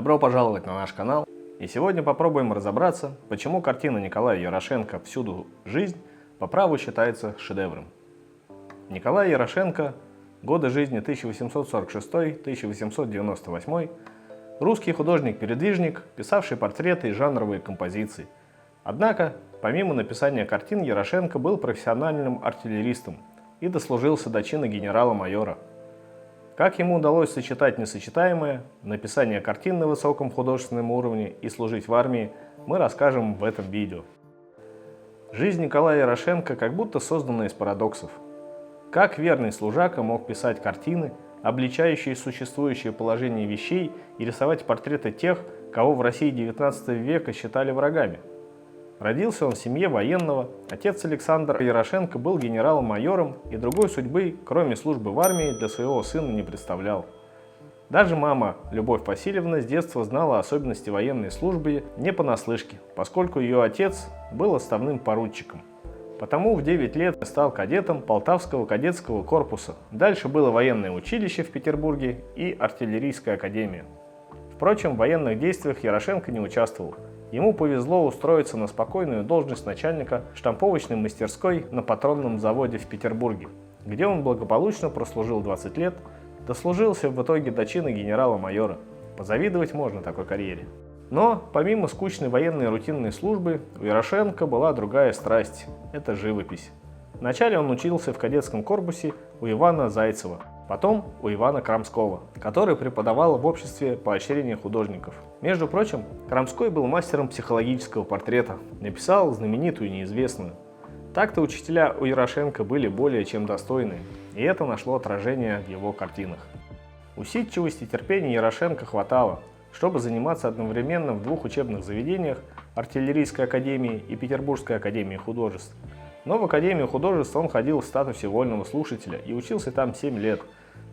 Добро пожаловать на наш канал. И сегодня попробуем разобраться, почему картина Николая Ярошенко «Всюду жизнь» по праву считается шедевром. Николай Ярошенко, годы жизни 1846-1898, русский художник-передвижник, писавший портреты и жанровые композиции. Однако, помимо написания картин, Ярошенко был профессиональным артиллеристом и дослужился до чина генерала-майора. Как ему удалось сочетать несочетаемое, написание картин на высоком художественном уровне и служить в армии, мы расскажем в этом видео. Жизнь Николая Ярошенко как будто создана из парадоксов. Как верный служака мог писать картины, обличающие существующее положение вещей, и рисовать портреты тех, кого в России XIX века считали врагами? Родился он в семье военного, отец Александр Ярошенко был генералом-майором и другой судьбы, кроме службы в армии, для своего сына не представлял. Даже мама, Любовь Васильевна, с детства знала особенности военной службы не понаслышке, поскольку ее отец был отставным поручиком. Потому в 9 лет стал кадетом Полтавского кадетского корпуса. Дальше было военное училище в Петербурге и артиллерийская академия. Впрочем, в военных действиях Ярошенко не участвовал. Ему повезло устроиться на спокойную должность начальника штамповочной мастерской на патронном заводе в Петербурге, где он благополучно прослужил 20 лет, дослужился в итоге до чина генерала-майора. Позавидовать можно такой карьере. Но помимо скучной военной рутинной службы, у Ярошенко была другая страсть – это живопись. Вначале он учился в кадетском корпусе у Ивана Зайцева, потом у Ивана Крамского, который преподавал в обществе поощрения художников. Между прочим, Крамской был мастером психологического портрета, написал знаменитую «Неизвестную». Так-то учителя у Ярошенко были более чем достойные, и это нашло отражение в его картинах. Усидчивости и терпения Ярошенко хватало, чтобы заниматься одновременно в двух учебных заведениях – Артиллерийской академии и Петербургской академии художеств. Но в Академию художеств он ходил в статусе вольного слушателя и учился там 7 лет,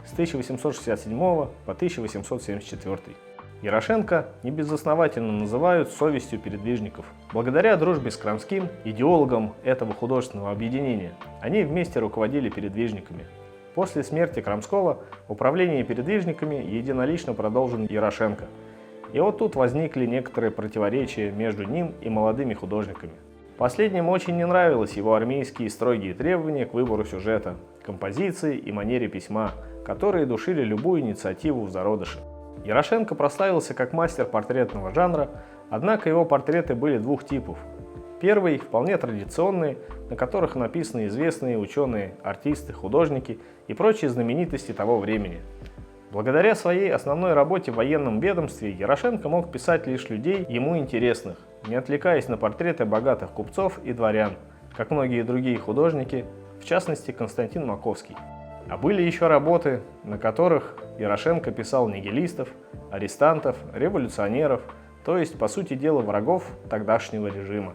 с 1867 по 1874. Ярошенко небезосновательно называют совестью передвижников. Благодаря дружбе с Крамским, идеологом этого художественного объединения, они вместе руководили передвижниками. После смерти Крамского управление передвижниками единолично продолжил Ярошенко. И вот тут возникли некоторые противоречия между ним и молодыми художниками. Последним очень не нравились его армейские строгие требования к выбору сюжета, композиции и манере письма, которые душили любую инициативу в зародыше. Ярошенко прославился как мастер портретного жанра, однако его портреты были двух типов. Первый – вполне традиционные, на которых написаны известные ученые, артисты, художники и прочие знаменитости того времени. Благодаря своей основной работе в военном ведомстве Ярошенко мог писать лишь людей ему интересных, не отвлекаясь на портреты богатых купцов и дворян, как многие другие художники, в частности Константин Маковский. А были еще работы, на которых Ярошенко писал нигилистов, арестантов, революционеров, то есть, по сути дела, врагов тогдашнего режима.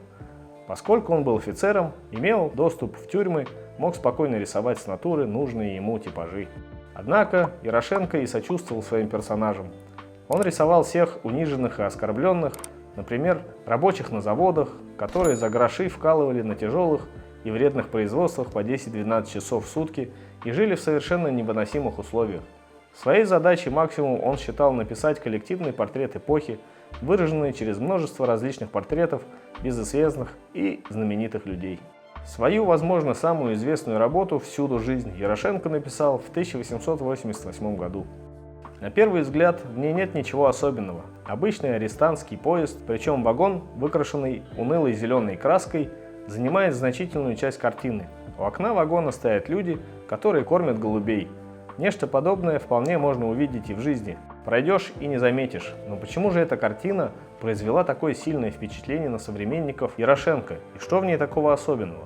Поскольку он был офицером, имел доступ в тюрьмы, мог спокойно рисовать с натуры нужные ему типажи. Однако Ярошенко и сочувствовал своим персонажам. Он рисовал всех униженных и оскорбленных, например, рабочих на заводах, которые за гроши вкалывали на тяжелых и вредных производствах по 10-12 часов в сутки и жили в совершенно невыносимых условиях. Своей задачей максимум он считал написать коллективный портрет эпохи, выраженный через множество различных портретов безызвестных и знаменитых людей. Свою, возможно, самую известную работу «Всюду жизнь» Ярошенко написал в 1888 году. На первый взгляд в ней нет ничего особенного. Обычный арестантский поезд, причем вагон, выкрашенный унылой зеленой краской, занимает значительную часть картины. У окна вагона стоят люди, которые кормят голубей. Нечто подобное вполне можно увидеть и в жизни. Пройдешь и не заметишь. Но почему же эта картина произвела такое сильное впечатление на современников Ярошенко? И что в ней такого особенного?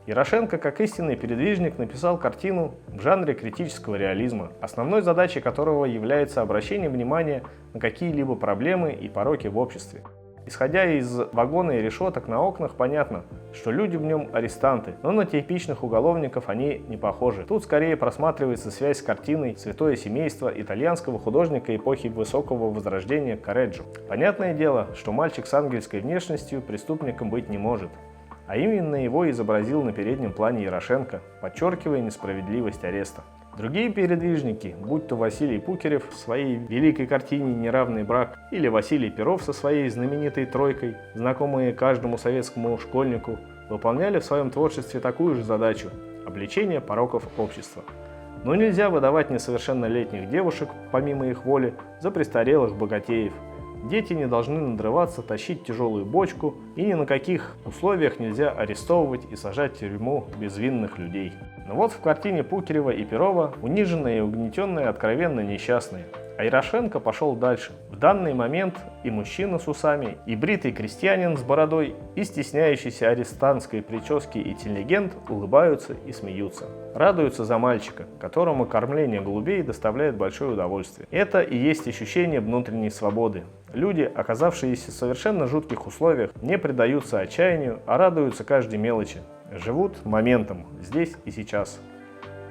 Ярошенко, как истинный передвижник, написал картину в жанре критического реализма, основной задачей которого является обращение внимания на какие-либо проблемы и пороки в обществе. Исходя из вагона и решеток на окнах, понятно, что люди в нем арестанты, но на типичных уголовников они не похожи. Тут скорее просматривается связь с картиной «Святое семейство» итальянского художника эпохи Высокого Возрождения Корреджо. Понятное дело, что мальчик с ангельской внешностью преступником быть не может. А именно его изобразил на переднем плане Ярошенко, подчеркивая несправедливость ареста. Другие передвижники, будь то Василий Пукерев в своей великой картине «Неравный брак» или Василий Перов со своей знаменитой «Тройкой», знакомые каждому советскому школьнику, выполняли в своем творчестве такую же задачу – обличение пороков общества. Но нельзя выдавать несовершеннолетних девушек, помимо их воли, за престарелых богатеев. Дети не должны надрываться, тащить тяжелую бочку, и ни на каких условиях нельзя арестовывать и сажать в тюрьму безвинных людей. Но вот в картине Пукерева и Перова униженные и угнетенные откровенно несчастные. А Ярошенко пошел дальше. В данный момент и мужчина с усами, и бритый крестьянин с бородой, и стесняющийся арестантской прически интеллигент улыбаются и смеются. Радуются за мальчика, которому кормление голубей доставляет большое удовольствие. Это и есть ощущение внутренней свободы. Люди, оказавшиеся в совершенно жутких условиях, не предаются отчаянию, а радуются каждой мелочи. Живут моментом, здесь и сейчас.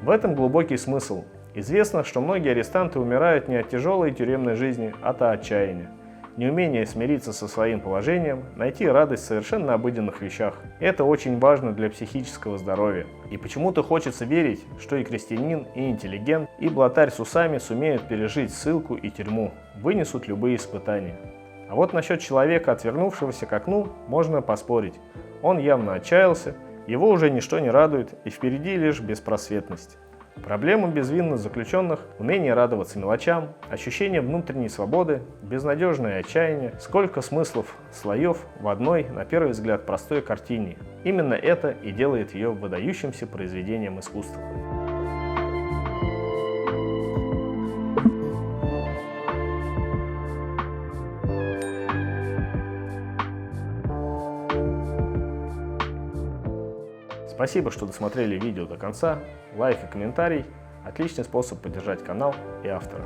В этом глубокий смысл. Известно, что многие арестанты умирают не от тяжелой тюремной жизни, а от отчаяния. Неумение смириться со своим положением, найти радость в совершенно обыденных вещах. Это очень важно для психического здоровья. И почему-то хочется верить, что и крестьянин, и интеллигент, и блатарь с усами сумеют пережить ссылку и тюрьму, вынесут любые испытания. А вот насчет человека, отвернувшегося к окну, можно поспорить. Он явно отчаялся, его уже ничто не радует, и впереди лишь беспросветность. Проблема безвинных заключенных – умение радоваться мелочам, ощущение внутренней свободы, безнадежное отчаяние, сколько смыслов, слоев в одной, на первый взгляд, простой картине. Именно это и делает ее выдающимся произведением искусства. Спасибо, что досмотрели видео до конца. Лайк и комментарий – отличный способ поддержать канал и автора.